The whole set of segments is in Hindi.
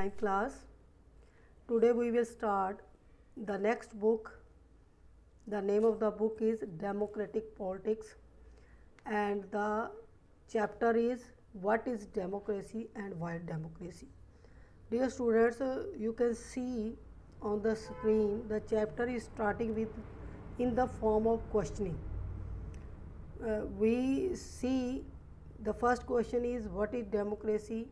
ninth class. Today we will start the next book. The name of the book is Democratic Politics, and the chapter is What is Democracy and Why Democracy. Dear students, you can see on the screen the chapter is starting with in the form of questioning. We see the first question is what is democracy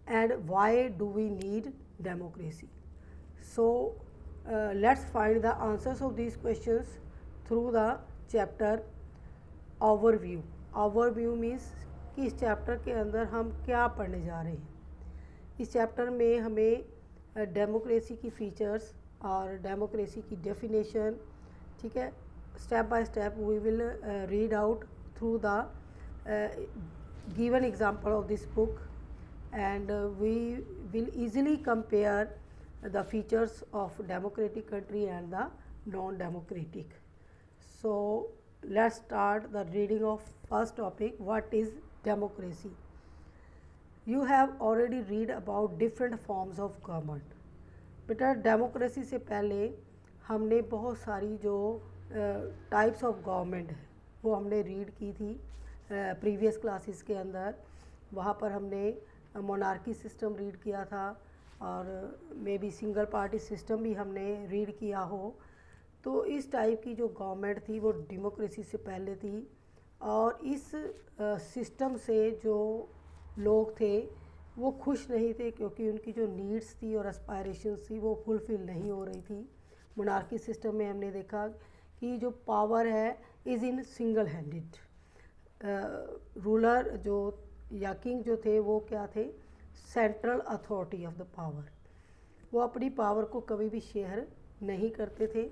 and why do we need democracy. So let's find the answers of these questions through the chapter overview. Overview means कि इस चैप्टर के अंदर हम क्या पढ़ने जा रहे हैं. इस चैप्टर में हमें डेमोक्रेसी की फ़ीचर्स और डेमोक्रेसी की डेफिनेशन, ठीक है, step by step we will read out through the given example of this book, and we will easily compare the features of democratic country and the non-democratic. So let's start the reading of first topic, what is democracy. You have already read about different forms of government. बेटा डेमोक्रेसी से पहले हमने बहुत सारी जो टाइप्स ऑफ गवर्नमेंट है वो हमने रीड की थी प्रीवियस क्लासेस के अंदर. वहाँ पर हमने मोनार्की सिस्टम रीड किया था और may be single party system भी हमने रीड किया हो. तो इस टाइप की जो गवर्नमेंट थी वो डेमोक्रेसी से पहले थी, और इस सिस्टम से जो लोग थे वो खुश नहीं थे क्योंकि उनकी जो नीड्स थी और एस्पायरेशंस थी वो फुलफ़िल नहीं हो रही थी. मोनार्की सिस्टम में हमने देखा कि जो पावर है is in single handed. Ruler जो या किंग जो थे वो क्या थे, central authority of the power. वो अपनी पावर को कभी भी शेयर नहीं करते थे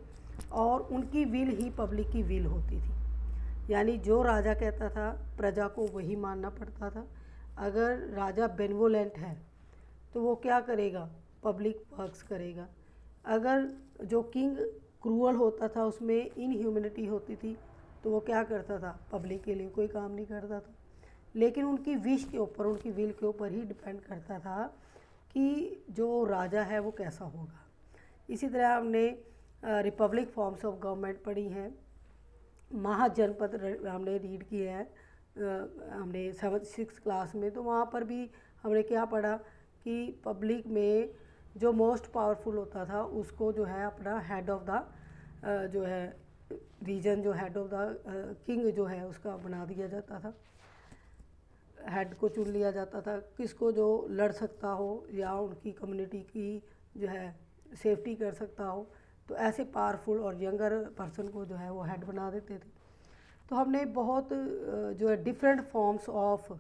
और उनकी विल ही पब्लिक की विल होती थी. यानी जो राजा कहता था प्रजा को वही मानना पड़ता था. अगर राजा बेनवोलेंट है तो वो क्या करेगा, पब्लिक वर्क्स करेगा. अगर जो किंग क्रूअल होता था, उसमें इनह्यूमैनिटी होती थी, तो वो क्या करता था, पब्लिक के लिए कोई काम नहीं करता था. लेकिन उनकी विश के ऊपर, उनकी विल के ऊपर ही डिपेंड करता था कि जो राजा है वो कैसा होगा. इसी तरह हमने रिपब्लिक फॉर्म्स ऑफ गवर्नमेंट पढ़ी हैं. महाजनपद हमने रीड किया है हमने 7th-6th क्लास में. तो वहाँ पर भी हमने क्या पढ़ा कि पब्लिक में जो मोस्ट पावरफुल होता था उसको जो है अपना हेड ऑफ द जो है रीजन, जो हेड ऑफ द किंग जो है उसका बना दिया जाता था. हेड को चुन लिया जाता था, किसको जो लड़ सकता हो या उनकी कम्युनिटी की जो है सेफ्टी कर सकता हो, तो ऐसे पावरफुल और यंगर पर्सन को जो है वो हेड बना देते थे. तो हमने बहुत जो है different forms of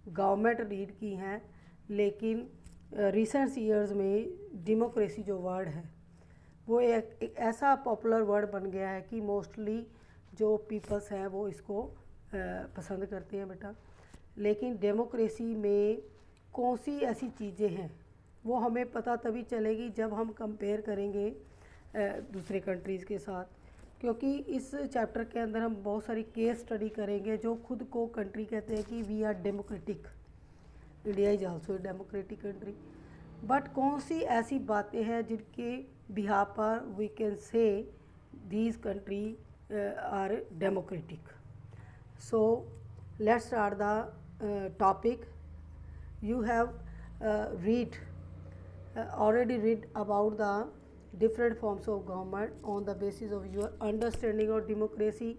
government read की हैं. लेकिन रिसेंट ईयर्स में डेमोक्रेसी जो वर्ड है वो एक ऐसा पॉपुलर वर्ड बन गया है कि मोस्टली जो पीपल्स हैं वो इसको पसंद करते हैं बेटा. लेकिन डेमोक्रेसी में कौन सी ऐसी चीज़ें हैं वो हमें पता तभी चलेगी जब हम कंपेयर करेंगे दूसरे कंट्रीज़ के साथ. क्योंकि इस चैप्टर के अंदर हम बहुत सारी केस स्टडी करेंगे जो खुद को कंट्री कहते हैं कि we are democratic. India is also a democratic country. But कौन सी ऐसी बातें हैं जिनके बिहाफ पर we can say these country are democratic. So let's start the topic. You have already read about the different forms of government on the basis of your understanding of democracy.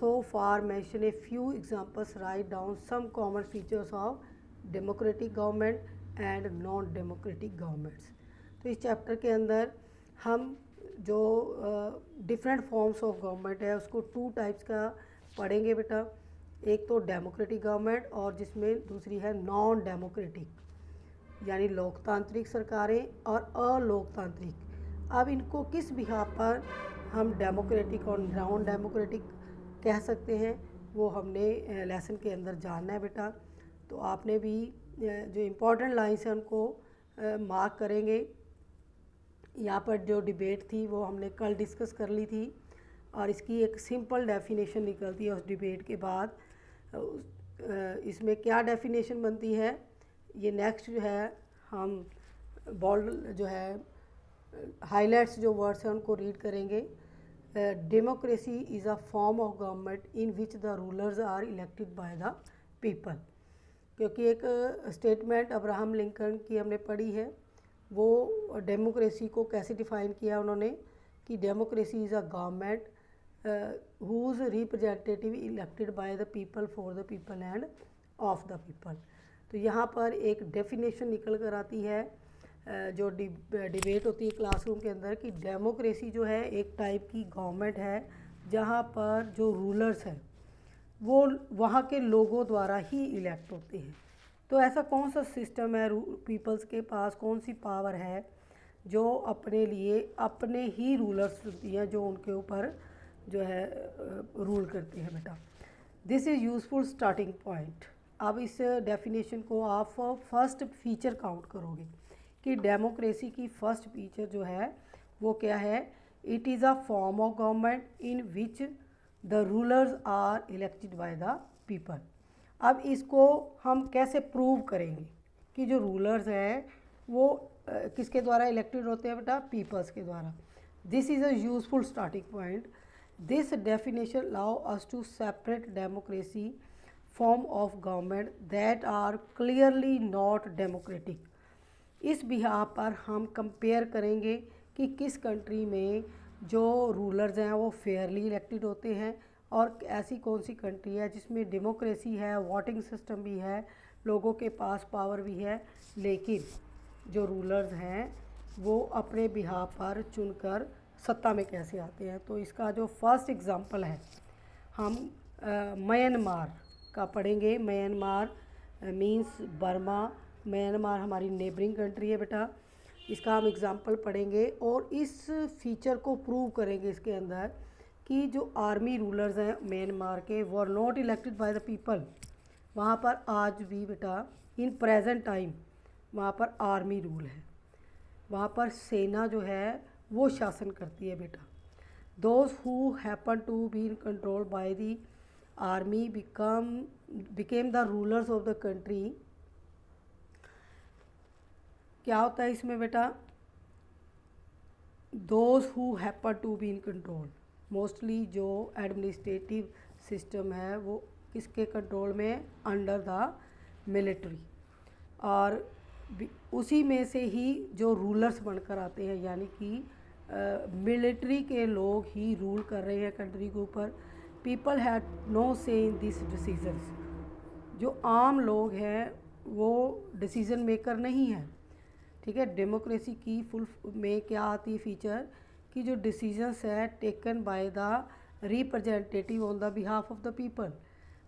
So far mention a few examples, write down some common features of democratic government and non-democratic governments. तो इस चैप्टर के अंदर हम जो डिफरेंट फॉर्म्स ऑफ गवर्नमेंट है उसको 2 टाइप्स का पढ़ेंगे बेटा. एक तो डेमोक्रेटिक गवर्नमेंट और जिसमें दूसरी है नॉन डेमोक्रेटिक, यानी लोकतांत्रिक सरकारें और अलोकतांत्रिक. अब इनको किस बिहाफ पर हम डेमोक्रेटिक और नॉन डेमोक्रेटिक कह सकते हैं वो हमने लेसन के अंदर जानना है बेटा. तो आपने भी जो इम्पोर्टेंट लाइन्स हैं उनको मार्क करेंगे. यहाँ पर जो डिबेट थी वो हमने कल डिस्कस कर ली थी और इसकी एक सिंपल डेफिनेशन निकलती है उस डिबेट के बाद. इसमें क्या डेफिनेशन बनती है, ये नेक्स्ट जो है हम बोल्ड जो है हाईलाइट्स जो वर्ड्स हैं उनको रीड करेंगे। Democracy is a form of government in which the rulers are elected by the people. क्योंकि एक स्टेटमेंट अब्राहम लिंकन की हमने पढ़ी है, वो डेमोक्रेसी को कैसे डिफ़ाइन किया उन्होंने कि democracy is a government whose representative elected by the people for the people and of the people. तो यहाँ पर एक डेफिनेशन निकल कर आती है जो डिबेट होती है क्लासरूम के अंदर कि डेमोक्रेसी जो है एक टाइप की गवर्नमेंट है जहाँ पर जो रूलर्स हैं वो वहाँ के लोगों द्वारा ही इलेक्ट होते हैं। तो ऐसा कौन सा सिस्टम है, पीपल्स के पास कौन सी पावर है जो अपने लिए अपने ही रूलर्स होती हैं जो उनके ऊपर जो है रूल करते हैं बेटा। This is useful starting point. अब इस डेफिनेशन को आप फर्स्ट फीचर काउंट करोगे कि डेमोक्रेसी की फर्स्ट फीचर जो है वो क्या है। It is a form of government in which the rulers are elected by the people. अब इसको हम कैसे प्रूव करेंगे कि जो रूलर्स हैं वो किसके द्वारा इलेक्टेड होते हैं बेटा, पीपल्स के द्वारा। This is a useful starting point. This definition allow us to separate democracy form of government that are clearly not democratic. इस बिहार पर हम कंपेयर करेंगे कि किस कंट्री में जो रूलर्स हैं वो फेयरली इलेक्टेड होते हैं और ऐसी कौन सी कंट्री है जिसमें डेमोक्रेसी है, वोटिंग सिस्टम भी है, लोगों के पास पावर भी है, लेकिन जो रूलर्स हैं वो अपने बिहार पर चुनकर सत्ता में कैसे आते हैं। तो इसका जो फर्स्ट एग्जांपल है हम म्यांमार का पढ़ेंगे। Myanmar means Burma. म्यांमार हमारी नेबरिंग कंट्री है बेटा। इसका हम एग्जांपल पढ़ेंगे और इस फीचर को प्रूव करेंगे इसके अंदर कि जो आर्मी रूलर्स हैं म्यांमार के वो are not elected by the people. वहाँ पर आज भी बेटा इन प्रेजेंट टाइम वहाँ पर आर्मी रूल है, वहाँ पर सेना जो है वो शासन करती है बेटा। Those who happen to be in control by the army became the rulers of the country. क्या होता है इसमें बेटा, those who happen to be in control, mostly जो एडमिनिस्ट्रेटिव सिस्टम है वो किसके कंट्रोल में, अंडर द मिलिट्री। और उसी में से ही जो रूलर्स बनकर आते हैं, यानी कि मिलिट्री के लोग ही रूल कर रहे हैं कंट्री के ऊपर। पीपल हैड नो से इन दिस डिसीजंस। जो आम लोग हैं वो डिसीज़न मेकर नहीं हैं, ठीक है। डेमोक्रेसी की फुल में क्या आती है फीचर कि जो डिसीजंस है taken by the representative on the behalf of the people.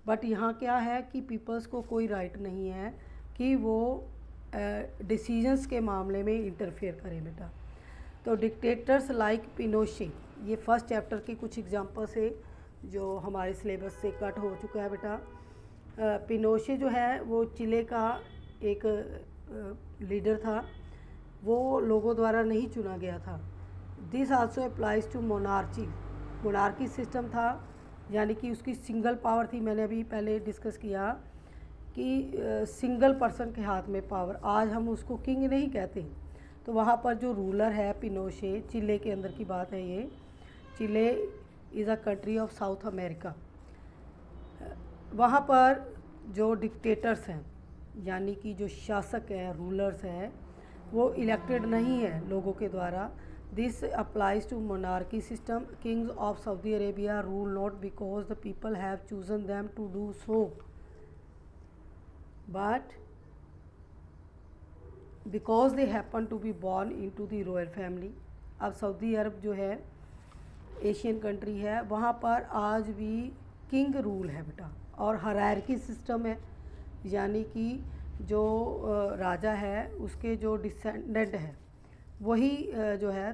But यहाँ क्या है कि पीपल्स को कोई राइट नहीं है कि वो डिसीजंस के मामले में इंटरफेयर करें बेटा। तो डिक्टेटर्स लाइक पिनोशे, ये फर्स्ट चैप्टर के कुछ एग्जांपल्स है जो हमारे सिलेबस से कट हो चुका है बेटा। पिनोशे जो है वो चिले का एक लीडर था, वो लोगों द्वारा नहीं चुना गया था। This also applies to monarchy system था, यानी कि उसकी सिंगल पावर थी। मैंने अभी पहले डिस्कस किया कि सिंगल पर्सन के हाथ में पावर, आज हम उसको किंग नहीं कहते। तो वहाँ पर जो रूलर है पिनोशे, चिले के अंदर की बात है ये। Chile is a country of South America. वहाँ पर जो डिक्टेटर्स हैं यानी कि जो शासक हैं, रूलर्स हैं, वो इलेक्टेड नहीं है लोगों के द्वारा। This applies to monarchy system. Kings of Saudi Arabia rule not because the people have chosen them to do so, but because they happen to be born in to the royal family. अब सऊदी अरब जो है एशियन कंट्री है, वहाँ पर आज भी किंग रूल है बेटा और हायरार्की सिस्टम है, यानी कि जो राजा है उसके जो डिसेंडेंट है वही जो है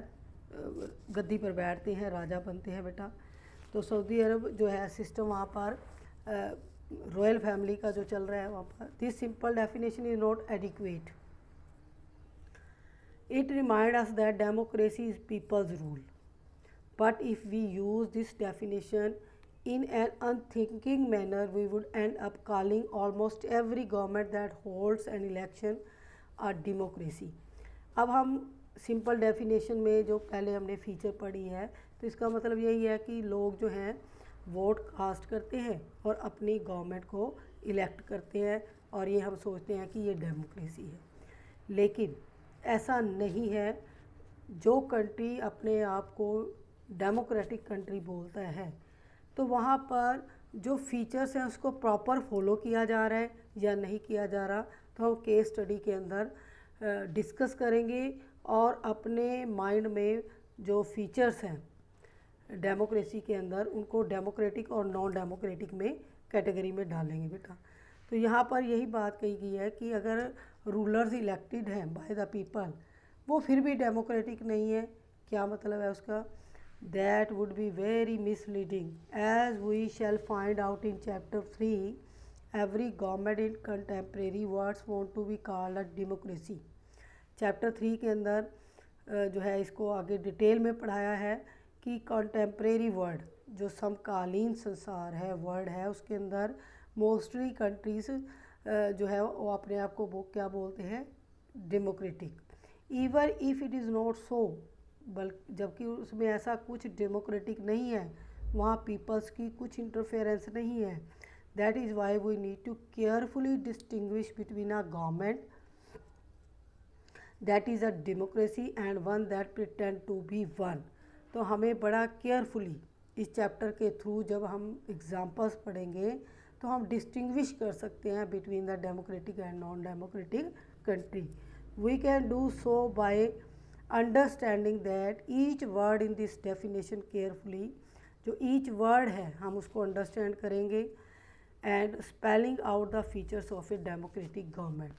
गद्दी पर बैठते हैं, राजा बनते हैं बेटा। तो सऊदी अरब जो है सिस्टम वहाँ पर रॉयल फैमिली का जो चल रहा है वहाँ पर। This simple definition is not adequate. It remind us that democracy is peoples rule, but if we use this definition in an unthinking manner, we would end up calling almost every government that holds an election a democracy. अब हम सिंपल डेफिनेशन में जो पहले हमने फीचर पढ़ी है, तो इसका मतलब यही है कि लोग जो हैं वोट कास्ट करते हैं और अपनी गवर्नमेंट को इलेक्ट करते हैं, और ये हम सोचते हैं कि ये डेमोक्रेसी है। लेकिन ऐसा नहीं है। जो कंट्री अपने आप को डेमोक्रेटिक कंट्री बोलता है, तो वहाँ पर जो फीचर्स हैं उसको प्रॉपर फॉलो किया जा रहा है या नहीं किया जा रहा, तो हम केस स्टडी के अंदर डिस्कस करेंगे और अपने माइंड में जो फीचर्स हैं डेमोक्रेसी के अंदर उनको डेमोक्रेटिक और नॉन डेमोक्रेटिक में कैटेगरी में डालेंगे बेटा। तो यहाँ पर यही बात कही गई है कि अगर रूलर्स इलेक्टेड हैं बाय द पीपल, वो फिर भी डेमोक्रेटिक नहीं है। क्या मतलब है उसका? That would be very misleading, as we shall find out in chapter 3। Every government in contemporary words want to be called a democracy. Chapter 3 के अंदर जो है इसको आगे डिटेल में पढ़ाया है कि कंटेम्प्रेरी वर्ड, जो समकालीन संसार है, वर्ड है, उसके अंदर मोस्टली कंट्रीज़ जो है वो अपने आप को वो क्या बोलते हैं? Democratic. Even if it is not so, बल्कि जबकि उसमें ऐसा कुछ डेमोक्रेटिक नहीं है, वहाँ पीपल्स की कुछ इंटरफेरेंस नहीं है। That is why we need to carefully distinguish between a government that is a democracy and one that pretend to be one. तो हमें बड़ा केयरफुली इस चैप्टर के थ्रू जब हम एग्जाम्पल्स पढ़ेंगे तो हम डिस्टिंग्विश कर सकते हैं between the democratic and non democratic country. We can do so by understanding that each word in this definition carefully. जो ईच वर्ड है हम उसको अंडरस्टैंड करेंगे and spelling out the features of a democratic government.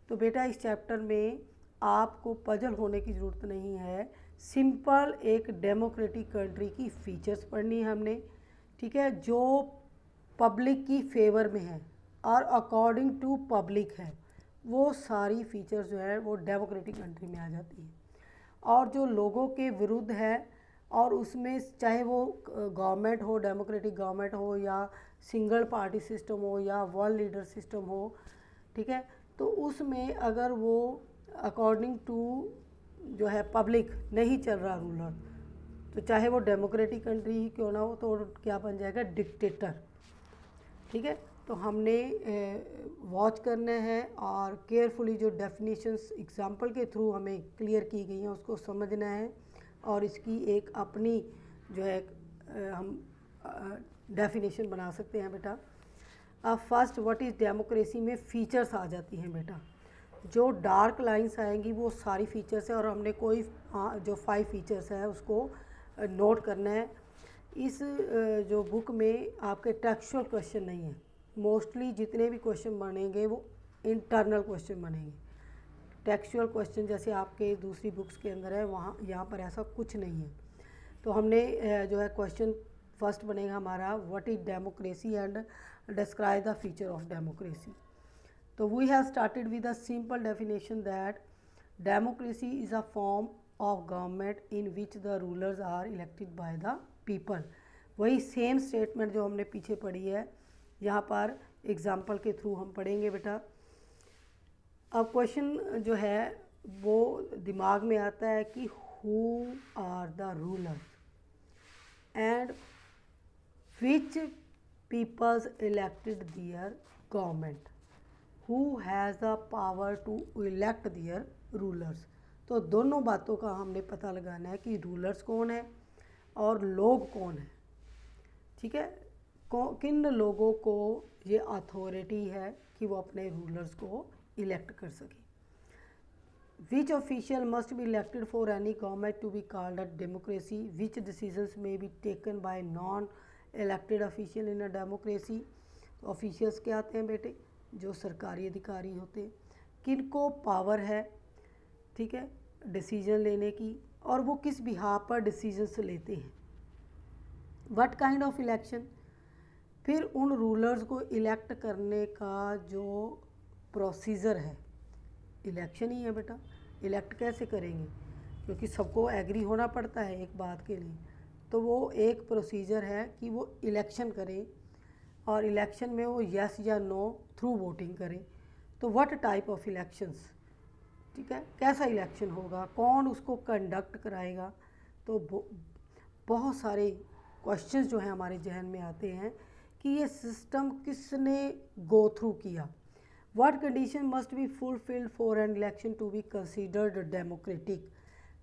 तो बेटा इस चैप्टर में आपको पजल होने की ज़रूरत नहीं है, सिंपल एक डेमोक्रेटिक कंट्री की फीचर्स पढ़नी है हमने, ठीक है, जो पब्लिक की फेवर में है और अकॉर्डिंग टू पब्लिक है, वो सारी फीचर्स जो है वो डेमोक्रेटिक कंट्री में आ जाती है। और जो लोगों के विरुद्ध है, और उसमें चाहे वो गवर्नमेंट हो, डेमोक्रेटिक गवर्नमेंट हो, या सिंगल पार्टी सिस्टम हो, या वन लीडर सिस्टम हो, ठीक है, तो उसमें अगर वो अकॉर्डिंग टू जो है पब्लिक नहीं चल रहा रूलर, तो चाहे वो डेमोक्रेटिक कंट्री ही क्यों ना हो, तो क्या बन जाएगा? डिक्टेटर। ठीक है, तो हमने वॉच करना है और केयरफुली जो डेफिनेशंस एग्जांपल के थ्रू हमें क्लियर की गई हैं उसको समझना है, और इसकी एक अपनी जो है हम डेफिनेशन बना सकते हैं बेटा। अब फर्स्ट व्हाट इज़ डेमोक्रेसी में फ़ीचर्स आ जाती हैं बेटा। जो डार्क लाइंस आएंगी वो सारी फीचर्स है, और हमने कोई जो 5 फीचर्स है उसको नोट करना है। इस जो बुक में आपके टेक्सचुअल क्वेश्चन नहीं है, मोस्टली जितने भी क्वेश्चन बनेंगे वो इंटरनल क्वेश्चन बनेंगे। टेक्सचुअल क्वेश्चन जैसे आपके दूसरी बुक्स के अंदर है, वहाँ यहाँ पर ऐसा कुछ नहीं है। तो हमने जो है क्वेश्चन फर्स्ट बनेगा हमारा, what is democracy and describe the feature of democracy. तो we have started with a simple definition that democracy is a form of government in which the rulers are elected by the people. वही सेम स्टेटमेंट जो हमने पीछे पढ़ी है, यहाँ पर एग्जाम्पल के थ्रू हम पढ़ेंगे बेटा। अब क्वेश्चन जो है वो दिमाग में आता है कि who are the rulers and which peoples elected their government, who has the power to elect their rulers. तो दोनों बातों का हमने पता लगाना है कि रूलर्स कौन है और लोग कौन है। ठीक है, किन लोगों को ये अथॉरिटी है कि वो अपने रूलर्स को इलेक्ट कर सके। Which official must be elected for any government to be called a democracy, which decisions में be taken by non elected official in a democracy. Officials क्या आते हैं बेटे? जो सरकारी अधिकारी होते हैं। किनको पावर है, ठीक है, डिसीजन लेने की, और वो किस बिहाफ पर डिसीजंस लेते हैं। व्हाट काइंड ऑफ इलेक्शन, फिर उन रूलर्स को इलेक्ट करने का जो प्रोसीजर है, इलेक्शन ही है बेटा। इलेक्ट कैसे करेंगे? क्योंकि सबको एग्री होना पड़ता है एक बात के लिए, तो वो एक प्रोसीजर है कि वो इलेक्शन करें, और इलेक्शन में वो यस या नो थ्रू वोटिंग करें। तो व्हाट टाइप ऑफ इलेक्शंस, ठीक है, कैसा इलेक्शन होगा, कौन उसको कंडक्ट कराएगा। तो बहुत सारे क्वेश्चंस जो हैं हमारे जहन में आते हैं कि ये सिस्टम किसने गो थ्रू किया। What condition must be fulfilled for an election to be considered democratic.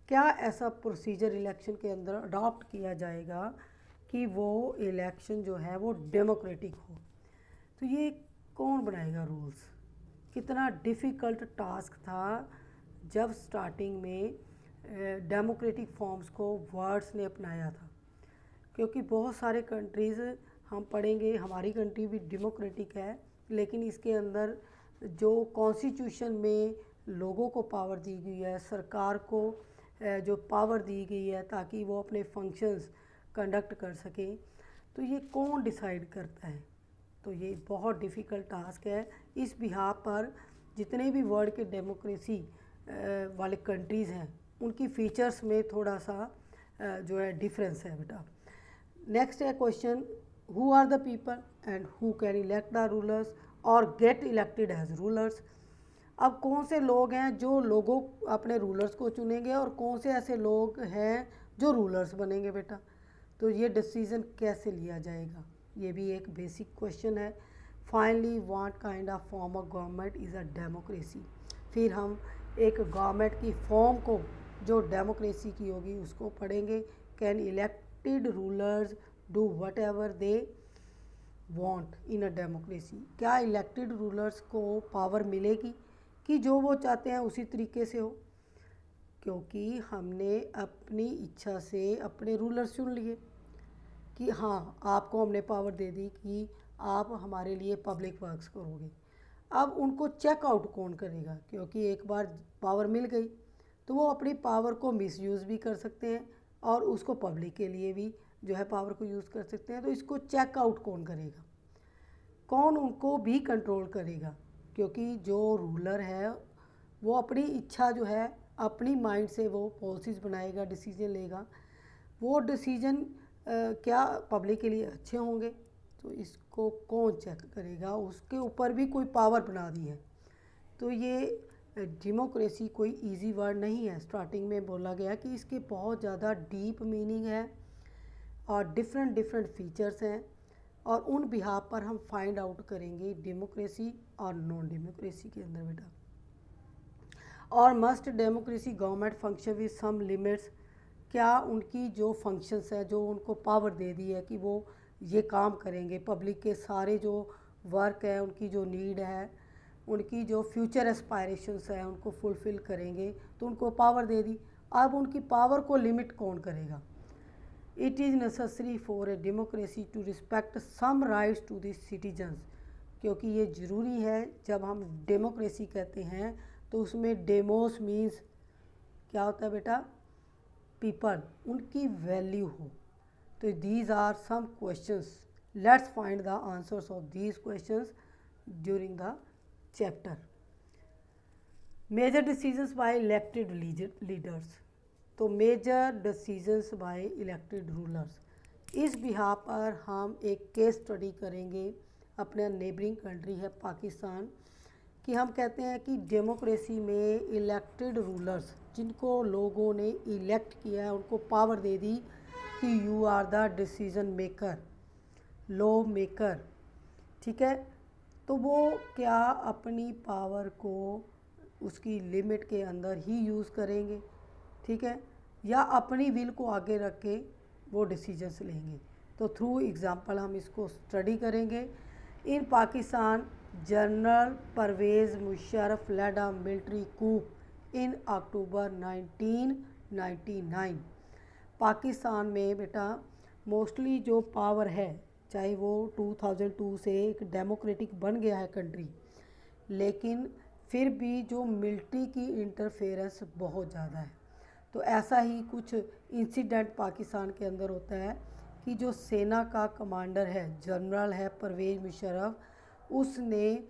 क्या ऐसा प्रोसीजर इलेक्शन के अंदर अडॉप्ट किया जाएगा कि वो इलेक्शन जो है वो डेमोक्रेटिक हो। तो ये कौन बनाएगा रूल्स। कितना डिफ़िकल्ट टास्क था जब स्टार्टिंग में डेमोक्रेटिक फॉर्म्स को वर्ड्स ने अपनाया था, क्योंकि बहुत सारे कंट्रीज़ हम पढ़ेंगे, हमारी कंट्री भी डेमोक्रेटिक है, लेकिन इसके अंदर जो कॉन्स्टिट्यूशन में लोगों को पावर दी गई है, सरकार को जो पावर दी गई है ताकि वो अपने फंक्शंस कंडक्ट कर सकें, तो ये कौन डिसाइड करता है। तो ये बहुत डिफ़िकल्ट टास्क है। इस बिहार पर जितने भी वर्ल्ड के डेमोक्रेसी वाले कंट्रीज़ हैं उनकी फ़ीचर्स में थोड़ा सा जो है डिफरेंस है बेटा। नेक्स्ट है question, who are the people and who can elect the rulers और गेट इलेक्टेड एज रूलर्स। अब कौन से लोग हैं जो लोगों अपने रूलर्स को चुनेंगे और कौन से ऐसे लोग हैं जो रूलर्स बनेंगे बेटा। तो ये डिसीज़न कैसे लिया जाएगा, ये भी एक बेसिक क्वेश्चन है। Finally what kind of form of government is a democracy. फिर हम एक गवर्नमेंट की फॉर्म को जो डेमोक्रेसी की होगी उसको पढ़ेंगे। Can elected rulers do what ever they want in a democracy. क्या इलेक्टेड रूलर्स को पावर मिलेगी कि जो वो चाहते हैं उसी तरीके से हो, क्योंकि हमने अपनी इच्छा से अपने रूलर्स चुन लिए कि हाँ आपको हमने पावर दे दी कि आप हमारे लिए पब्लिक वर्क्स करोगे। अब उनको चेक आउट कौन करेगा, क्योंकि एक बार पावर मिल गई तो वो अपनी पावर को मिसयूज़ भी कर सकते हैं और उसको पब्लिक के लिए भी जो है पावर को यूज़ कर सकते हैं। तो इसको चेक आउट कौन करेगा, कौन उनको भी कंट्रोल करेगा, क्योंकि जो रूलर है वो अपनी इच्छा जो है अपनी माइंड से वो पॉलिसीज़ बनाएगा, डिसीजन लेगा। वो डिसीजन क्या पब्लिक के लिए अच्छे होंगे, तो इसको कौन चेक करेगा, उसके ऊपर भी कोई पावर बना दी है। तो ये डेमोक्रेसी कोई इजी वर्ड नहीं है। स्टार्टिंग में बोला गया कि इसके बहुत ज़्यादा डीप मीनिंग है और डिफरेंट डिफरेंट फीचर्स हैं, और उन बिहार पर हम फाइंड आउट करेंगे डेमोक्रेसी और नॉन डेमोक्रेसी के अंदर बेटा। और must democracy government function with some limits. क्या उनकी जो फंक्शंस है, जो उनको पावर दे दी है कि वो ये काम करेंगे, पब्लिक के सारे जो वर्क है, उनकी जो नीड है, उनकी जो फ्यूचर एस्पायरेशंस है उनको फुलफ़िल करेंगे, तो उनको पावर दे दी। अब उनकी पावर को लिमिट कौन करेगा। It is necessary for a democracy to respect some rights to the citizens. क्योंकि ये ज़रूरी है, जब हम डेमोक्रेसी कहते हैं तो उसमें डेमोस मीन्स क्या होता है बेटा, पीपल, उनकी वैल्यू हो। तो these are some questions, let's find the answers of these questions during the chapter. Major decisions by elected leaders. तो major decisions by elected rulers, इस बिहार पर हम एक केस स्टडी करेंगे। अपने नेबरिंग कंट्री है पाकिस्तान कि हम कहते हैं कि डेमोक्रेसी में इलेक्टेड रूलर्स, जिनको लोगों ने इलेक्ट किया है, उनको पावर दे दी कि you are the decision maker, law maker, ठीक है। तो वो क्या अपनी पावर को उसकी लिमिट के अंदर ही यूज़ करेंगे, ठीक है, या अपनी विल को आगे रख के वो डिसीजंस लेंगे। तो थ्रू एग्जांपल हम इसको स्टडी करेंगे। In Pakistan general Pervez Musharraf led a military coup in October 1999। Pakistan में बेटा मोस्टली जो पावर है, चाहे वो 2002 से एक डेमोक्रेटिक बन गया है कंट्री, लेकिन फिर भी जो मिलिट्री की इंटरफेरेंस बहुत ज़्यादा है। तो ऐसा ही कुछ इंसिडेंट पाकिस्तान के अंदर होता है कि जो सेना का कमांडर है, जनरल है परवेज़ मुशर्रफ, उसने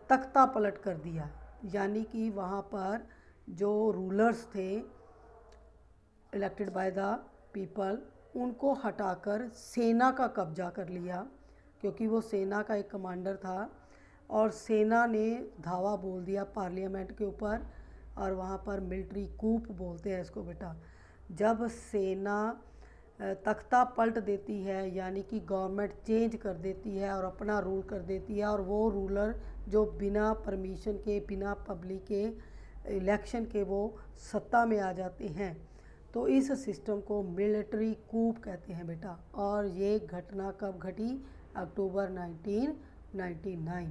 तख्ता पलट कर दिया, यानी कि वहाँ पर जो रूलर्स थे इलेक्टेड बाय द पीपल, उनको हटाकर सेना का कब्जा कर लिया, क्योंकि वो सेना का एक कमांडर था। और सेना ने धावा बोल दिया पार्लियामेंट के ऊपर और वहाँ पर मिलिट्री कूप बोलते हैं इसको बेटा। जब सेना तख्ता पलट देती है, यानी कि गवर्नमेंट चेंज कर देती है और अपना रूल कर देती है, और वो रूलर जो बिना परमिशन के, बिना पब्लिक के इलेक्शन के वो सत्ता में आ जाते हैं, तो इस सिस्टम को मिलिट्री कूप कहते हैं बेटा। और ये घटना कब घटी? अक्टूबर 1999।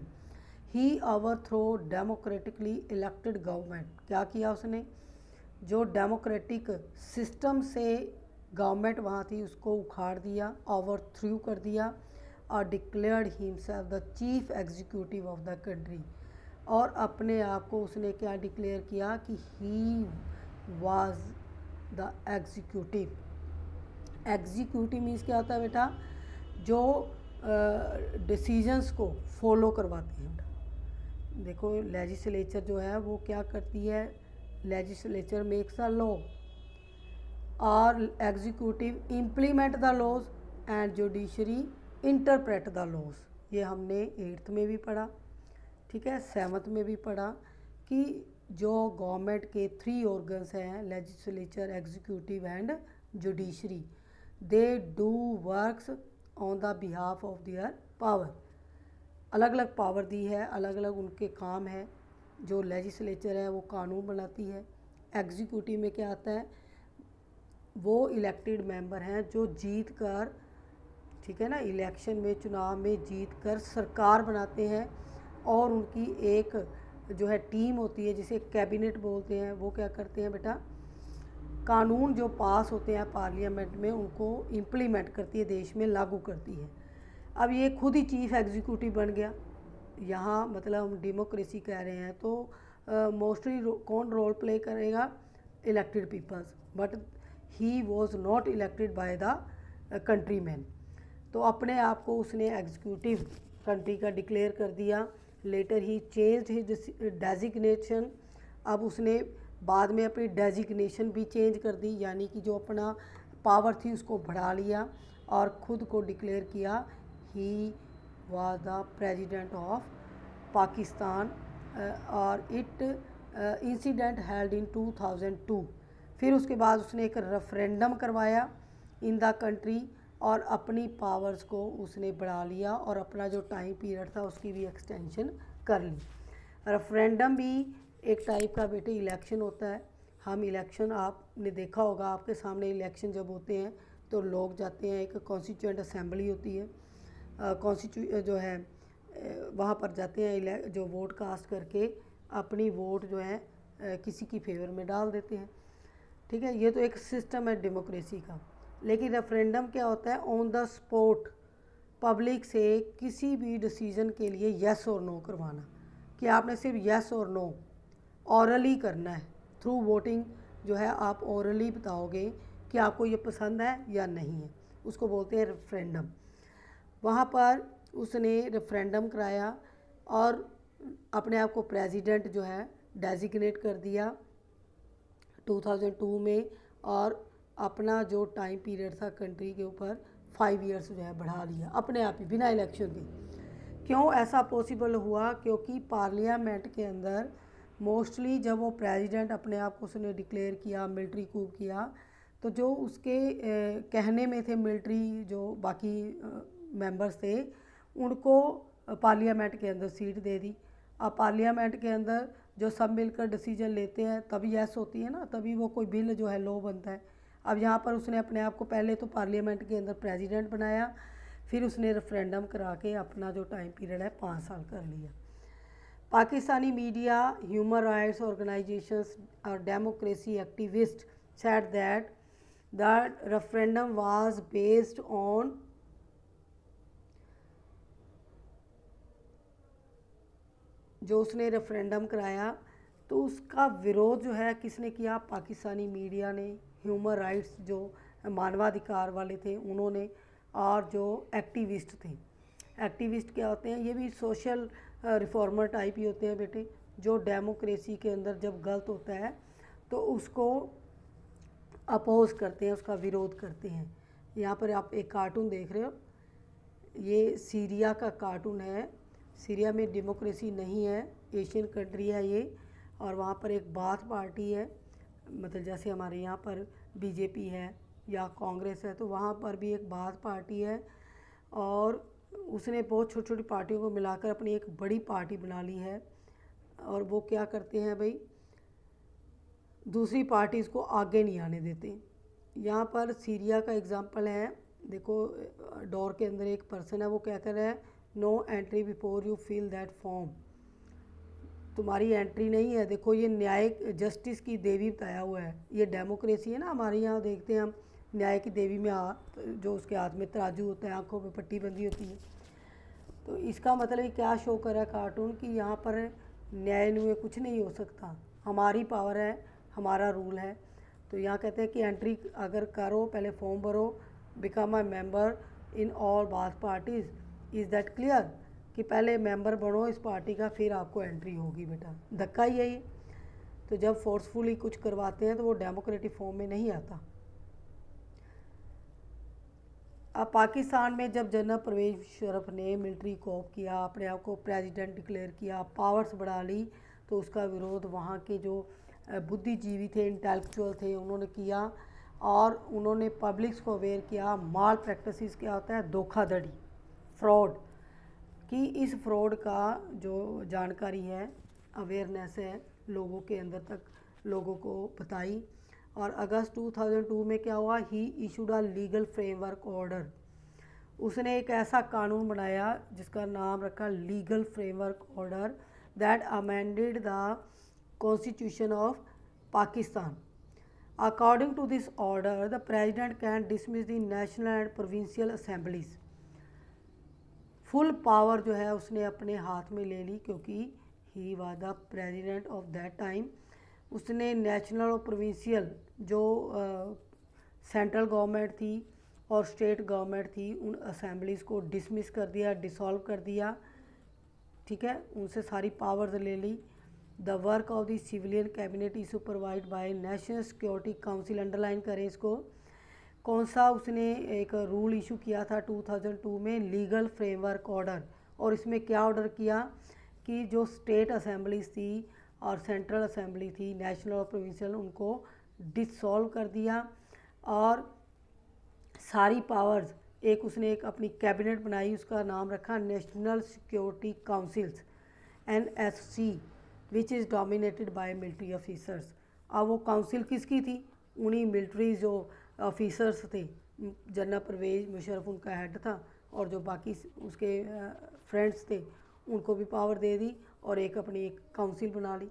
ही ओवरथ्रो डेमोक्रेटिकली इलेक्टेड गवर्नमेंट। क्या किया उसने? जो डेमोक्रेटिक सिस्टम से गवर्नमेंट वहाँ थी उसको उखाड़ दिया, ओवरथ्रू कर दिया, और declared himself the chief executive of the country. और अपने आप को उसने क्या डिक्लेयर किया कि ही was the executive. Executive means क्या होता है बेटा? जो डिसीजंस को फॉलो करवाते हैं बेटा। देखो लेजिस्लेचर जो है वो क्या करती है? लेजिस्लेचर मेक्स अ लॉ और executive implement the laws and judiciary interpret the laws. ये हमने 8th में भी पढ़ा, ठीक है, 7th में भी पढ़ा कि जो गवर्नमेंट के 3 ऑर्गन्स हैं, legislature, executive and judiciary, they do works on the behalf of their power. अलग अलग पावर दी है, अलग अलग उनके काम है। जो लेजिस्लेचर है वो कानून बनाती है। एग्जीक्यूटिव में क्या आता है? वो इलेक्टेड मेंबर हैं जो जीत कर, ठीक है ना, इलेक्शन में, चुनाव में जीत कर सरकार बनाते हैं, और उनकी एक जो है टीम होती है जिसे कैबिनेट बोलते हैं, वो क्या करते हैं बेटा? कानून जो पास होते हैं पार्लियामेंट में उनको इम्प्लीमेंट करती है, देश में लागू करती है। अब ये खुद ही चीफ एग्जीक्यूटिव बन गया। यहाँ मतलब हम डेमोक्रेसी कह रहे हैं तो मोस्टली कौन रोल प्ले करेगा? Elected peoples, but he was not elected by the country man. तो अपने आप को उसने एग्जीक्यूटिव कंट्री का डिक्लेयर कर दिया। लेटर ही चेंज्ड हिज डेजिग्नेशन। अब उसने बाद में अपनी डेजिग्नेशन भी चेंज कर दी, यानी कि जो अपना पावर थी उसको बढ़ा लिया और ख़ुद को डिक्लेयर किया ही was the president of Pakistan. और इट इंसिडेंट हेल्ड इन 2002। फिर उसके बाद उसने एक रेफरेंडम करवाया इन द कंट्री और अपनी पावर्स को उसने बढ़ा लिया और अपना जो टाइम पीरियड था उसकी भी एक्सटेंशन कर ली। रेफरेंडम भी एक टाइप का बेटे इलेक्शन होता है। हम इलेक्शन, आपने देखा होगा आपके सामने इलेक्शन जब होते हैं तो लोग जाते हैं, एक कॉन्स्टिट्यूएंट असेंबली होती है, जो है वहाँ पर जाते हैं, जो वोट कास्ट करके अपनी वोट जो है किसी की फेवर में डाल देते हैं, ठीक है। ये तो एक सिस्टम है डेमोक्रेसी का। लेकिन रेफरेंडम क्या होता है? ऑन द स्पॉट पब्लिक से किसी भी डिसीजन के लिए येस और नो करवाना, कि आपने सिर्फ येस और नो औरली करना है। थ्रू वोटिंग जो है आप औरली बताओगे कि आपको ये पसंद है या नहीं है, उसको बोलते हैं रेफरेंडम। वहाँ पर उसने रेफरेंडम कराया और अपने आप को प्रेसिडेंट जो है डेजिग्नेट कर दिया 2002 में, और अपना जो टाइम पीरियड था कंट्री के ऊपर 5 ईयर्स जो है बढ़ा लिया अपने आप ही, बिना इलेक्शन के। क्यों ऐसा पॉसिबल हुआ? क्योंकि पार्लियामेंट के अंदर मोस्टली जब वो प्रेसिडेंट अपने आप को उसने डिक्लेयर किया, मिलिट्री कूप किया, तो जो उसके कहने में थे मिलिट्री जो बाकी मेंबर्स थे उनको पार्लियामेंट के अंदर सीट दे दी। अब पार्लियामेंट के अंदर जो सब मिलकर डिसीजन लेते हैं तभी यस होती है ना, तभी वो कोई बिल जो है लॉ बनता है। अब यहाँ पर उसने अपने आप को पहले तो पार्लियामेंट के अंदर प्रेसिडेंट बनाया, फिर उसने रेफरेंडम करा के अपना जो टाइम पीरियड है 5 साल कर लिया। Pakistani media, human rights organisations और democracy activist said that the referendum was based on जो उसने रेफरेंडम कराया तो उसका विरोध जो है किसने किया? पाकिस्तानी मीडिया ने, ह्यूमन राइट्स जो मानवाधिकार वाले थे उन्होंने, और जो एक्टिविस्ट थे। एक्टिविस्ट क्या होते हैं? ये भी सोशल रिफॉर्मर टाइप ही होते हैं बेटे, जो डेमोक्रेसी के अंदर जब गलत होता है तो उसको अपोज करते हैं, उसका विरोध करते हैं। यहाँ पर आप एक कार्टून देख रहे हो, ये सीरिया का कार्टून है। सीरिया में डेमोक्रेसी नहीं है, एशियन कंट्री है ये, और वहाँ पर एक बाथ पार्टी है, मतलब जैसे हमारे यहाँ पर बीजेपी है या कांग्रेस है, तो वहाँ पर भी एक बाथ पार्टी है। और उसने बहुत छोटी छोटी पार्टियों को मिलाकर अपनी एक बड़ी पार्टी बना ली है। और वो क्या करते हैं भाई, दूसरी पार्टीज़ को आगे नहीं आने देते। यहाँ पर सीरिया का एग्ज़ाम्पल है, देखो डोर के अंदर एक पर्सन है, वो क्या कर रहा है, no entry before you fill that form, तुम्हारी एंट्री नहीं है। देखो ये न्यायिक जस्टिस की देवी बताया हुआ है, ये डेमोक्रेसी है ना। हमारे यहाँ देखते हैं हम न्याय की देवी में जो उसके हाथ में तराजू होता है, आंखों पे पट्टी बंधी होती है। तो इसका मतलब ये क्या शो कर रहा है कार्टून, कि यहाँ पर न्याय नुए कुछ नहीं हो सकता, हमारी पावर है, हमारा रूल है। तो यहाँ कहते हैं कि एंट्री अगर करो, पहले फॉर्म भरो, become a member in all bath parties, is that clear, कि पहले मेंबर बनो इस पार्टी का, फिर आपको एंट्री होगी बेटा। धक्का ही है ये। तो जब फोर्सफुली कुछ करवाते हैं तो वो डेमोक्रेटिक फॉर्म में नहीं आता। अब पाकिस्तान में जब जनरल परवेज मुशर्रफ ने मिलिट्री कॉप किया, अपने आप को प्रेसिडेंट डिक्लेयर किया, पावर्स बढ़ा ली, तो उसका विरोध वहाँ के जो बुद्धिजीवी थे, इंटेलेक्चुअल थे, उन्होंने किया। और उन्होंने पब्लिक्स को अवेयर किया माल प्रैक्टिसेस क्या होता है, धोखाधड़ी, फ्रॉड, कि इस फ्रॉड का जो जानकारी है, अवेयरनेस है, लोगों के अंदर तक लोगों को बताई। और अगस्त 2002 में क्या हुआ, he issued a legal framework order, उसने एक ऐसा कानून बनाया जिसका नाम रखा legal framework order, that amended the constitution of Pakistan. According to this order the president can dismiss the national and provincial assemblies. Full power जो है उसने अपने हाथ में ले ली, क्योंकि he was the president of that time. उसने नेशनल और प्रोविंशियल जो सेंट्रल गवर्नमेंट थी और स्टेट गवर्नमेंट थी, उन असेंबलीज़ को डिसमिस कर दिया, डिसॉल्व कर दिया, ठीक है, उनसे सारी पावर्स ले ली। The work of the civilian cabinet is supervised by national security council, underline करें इसको। कौन सा उसने एक रूल इशू किया था 2002 में, लीगल फ्रेमवर्क ऑर्डर। और इसमें क्या ऑर्डर किया कि जो स्टेट असेंबलीज थी और सेंट्रल असेंबली थी, नेशनल और प्रोविंशियल, उनको डिसॉल्व कर दिया। और सारी पावर्स, एक उसने एक अपनी कैबिनेट बनाई, उसका नाम रखा national security councils, NSC, which is dominated by military officers. अब वो काउंसिल किसकी थी, उन्हीं मिलिट्री जो ऑफिसर्स थे, जनरल परवेज मुशर्रफ उनका हेड था, और जो बाकी उसके फ्रेंड्स थे उनको भी पावर दे दी, और एक अपनी एक काउंसिल बना ली।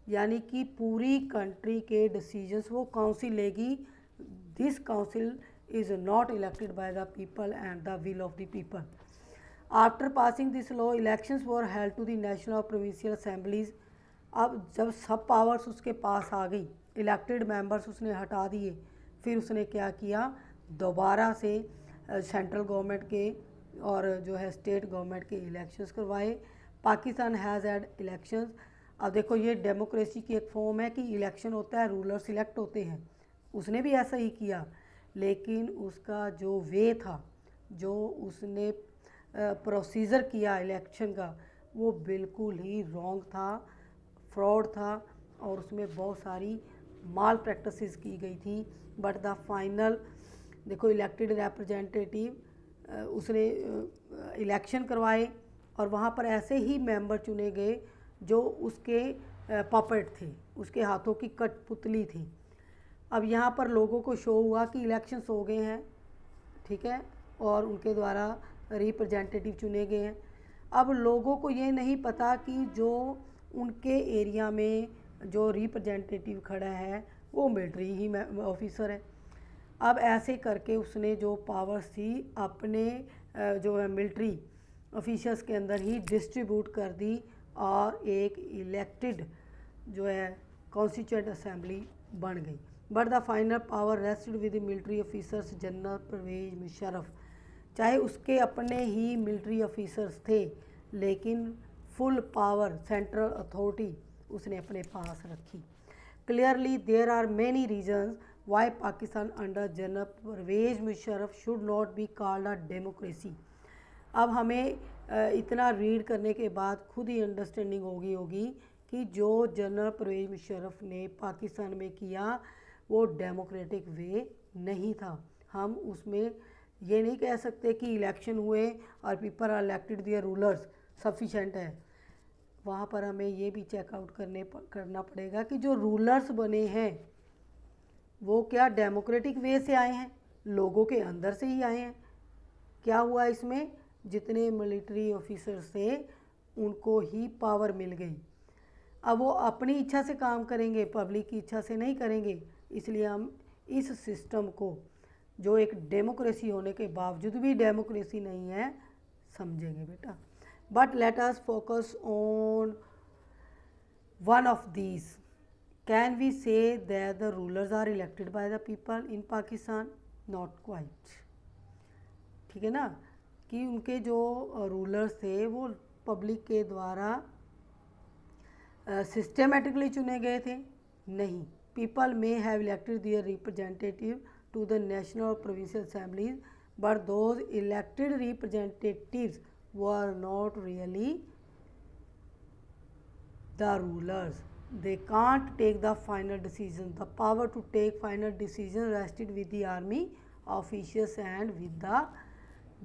यानी कि पूरी कंट्री के डिसीजंस वो काउंसिल लेगी। This council is not elected by the people and the will of the people. After passing this law, elections were held to the national और provincial assemblies. अब जब सब पावर्स उसके पास आ गई, इलेक्टेड मेंबर्स उसने हटा दिए, फिर उसने क्या किया, दोबारा से सेंट्रल गवर्नमेंट के और जो है स्टेट गवर्नमेंट के इलेक्शंस करवाए। Pakistan has had elections. अब देखो ये डेमोक्रेसी की एक फॉर्म है कि इलेक्शन होता है, रूलर सिलेक्ट होते हैं, उसने भी ऐसा ही किया। लेकिन उसका जो वे था, जो उसने प्रोसीजर किया इलेक्शन का, वो बिल्कुल ही रॉन्ग था, फ्रॉड था, और उसमें बहुत सारी माल प्रैक्टिसेस की गई थी। बट द फाइनल, देखो इलेक्टेड रिप्रेजेंटेटिव, उसने इलेक्शन करवाए और वहाँ पर ऐसे ही मेंबर चुने गए जो उसके पपेट थे, उसके हाथों की कठपुतली थी। अब यहाँ पर लोगों को शो हुआ कि इलेक्शंस हो गए हैं, ठीक है, और उनके द्वारा रिप्रेजेंटेटिव चुने गए हैं। अब लोगों को ये नहीं पता कि जो उनके एरिया में जो रिप्रेजेंटेटिव खड़ा है वो मिलिट्री ही ऑफिसर है। अब ऐसे करके उसने जो पावर्स थी अपने जो है मिलिट्री ऑफिसर्स के अंदर ही डिस्ट्रीब्यूट कर दी, और एक इलेक्टेड जो है कॉन्स्टिट्यूएंट असेंबली बन गई। But the final power rested with military officers general Pervez Musharraf. चाहे उसके अपने ही मिलिट्री ऑफिसर्स थे, लेकिन फुल पावर सेंट्रल अथॉरिटी उसने अपने पास रखी। Clearly there are many reasons why Pakistan under general Pervez Musharraf should not be called a democracy. अब हमें इतना रीड करने के बाद खुद ही अंडरस्टैंडिंग होगी कि कि जो जनरल परवेज मुशर्रफ ने पाकिस्तान में किया वो डेमोक्रेटिक वे नहीं था। हम उसमें ये नहीं कह सकते कि इलेक्शन हुए और people are elected their rulers sufficient है। वहाँ पर हमें ये भी चेकआउट करना पड़ेगा कि जो रूलर्स बने हैं वो क्या डेमोक्रेटिक वे से आए हैं, लोगों के अंदर से ही आए हैं। क्या हुआ इसमें, जितने मिलिट्री ऑफिसर्स थे उनको ही पावर मिल गई। अब वो अपनी इच्छा से काम करेंगे, पब्लिक की इच्छा से नहीं करेंगे। इसलिए हम इस सिस्टम को, जो एक डेमोक्रेसी होने के बावजूद भी डेमोक्रेसी नहीं है, समझेंगे बेटा। But let us focus on one of these. Can we say that the rulers are elected by the people in Pakistan? Not quite. ठीक है ना, कि उनके जो रूलर्स थे वो पब्लिक के द्वारा सिस्टमेटिकली चुने गए थे? नहीं। People may have elected their representative to the national और provincial assemblies, but those elected representatives were not really the rulers. They can't take the final decision. The power to take final decision rested with the army officials and with the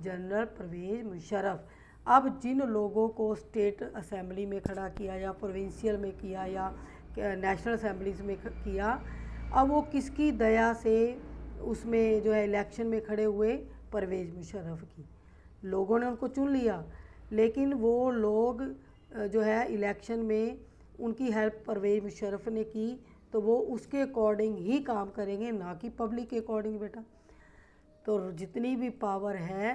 general Pervez Musharraf. अब जिन लोगों को स्टेट असेंबली में खड़ा किया या प्रोविंशियल में किया या नेशनल असेंबलीज में किया, अब वो किसकी दया से उसमें जो है इलेक्शन में खड़े हुए? परवेज मुशर्रफ की। लोगों ने उनको चुन लिया, लेकिन वो लोग जो है इलेक्शन में उनकी हेल्प परवेज मुशर्रफ ने की, तो वो उसके अकॉर्डिंग ही काम करेंगे, ना कि पब्लिक के अकॉर्डिंग बेटा। तो जितनी भी पावर है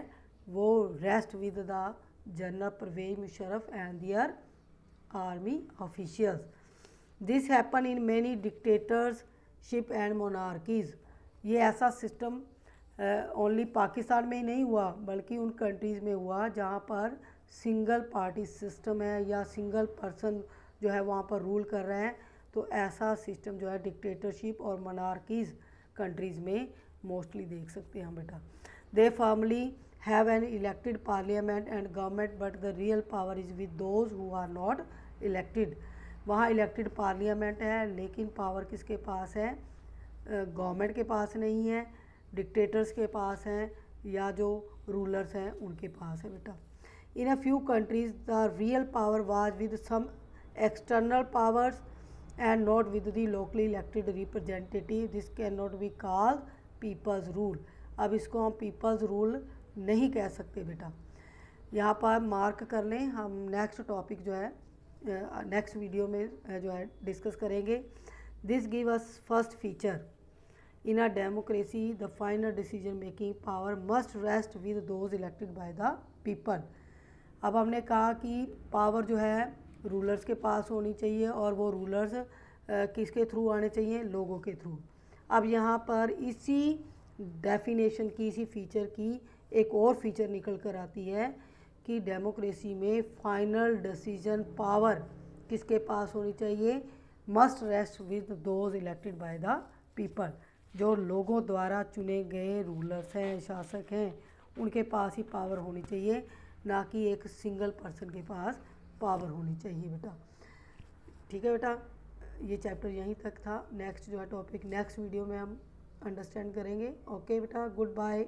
वो rest with the general Pervez Musharraf and their army officials. This happen in many dictatorship and monarchies. ये ऐसा सिस्टम ओनली पाकिस्तान में ही नहीं हुआ, बल्कि उन कंट्रीज़ में हुआ जहाँ पर सिंगल पार्टी सिस्टम है या सिंगल पर्सन जो है वहाँ पर रूल कर रहे हैं। तो ऐसा सिस्टम जो है डिक्टेटरशिप और मोनार्कीज़ कंट्रीज़ में मोस्टली देख सकते हैं हम बेटा। They formally have an elected parliament and government, but the real power is with those who are not elected. वहाँ इलेक्टेड पार्लियामेंट है, लेकिन पावर किसके पास है? गवर्नमेंट के पास नहीं है, डिक्टेटर्स के पास हैं, या जो रूलर्स हैं उनके पास है बेटा। In a few countries, the real power was with some external powers and not with the locally elected representative. This cannot be called people's rule. अब इसको हम people's rule नहीं कह सकते बेटा। यहाँ पर मार्क कर लें, हम नेक्स्ट टॉपिक जो है नेक्स्ट वीडियो में जो है डिस्कस करेंगे। This give us first feature in a democracy, the final decision making power must rest with those elected by the people. अब हमने कहा कि पावर जो है रूलर्स के पास होनी चाहिए, और वो रूलर्स किसके थ्रू आने चाहिए? लोगों के थ्रू। अब यहाँ पर इसी डेफिनेशन की, इसी फीचर की एक और फीचर निकल कर आती है कि डेमोक्रेसी में फाइनल डिसीजन पावर किसके पास होनी चाहिए? Must rest with those elected by the people. जो लोगों द्वारा चुने गए रूलर्स हैं, शासक हैं, उनके पास ही पावर होनी चाहिए, ना कि एक सिंगल पर्सन के पास पावर होनी चाहिए बेटा। ठीक है बेटा, ये चैप्टर यहीं तक था। नेक्स्ट जो है टॉपिक नेक्स्ट वीडियो में हम अंडरस्टैंड करेंगे। ओके बेटा, गुड बाय।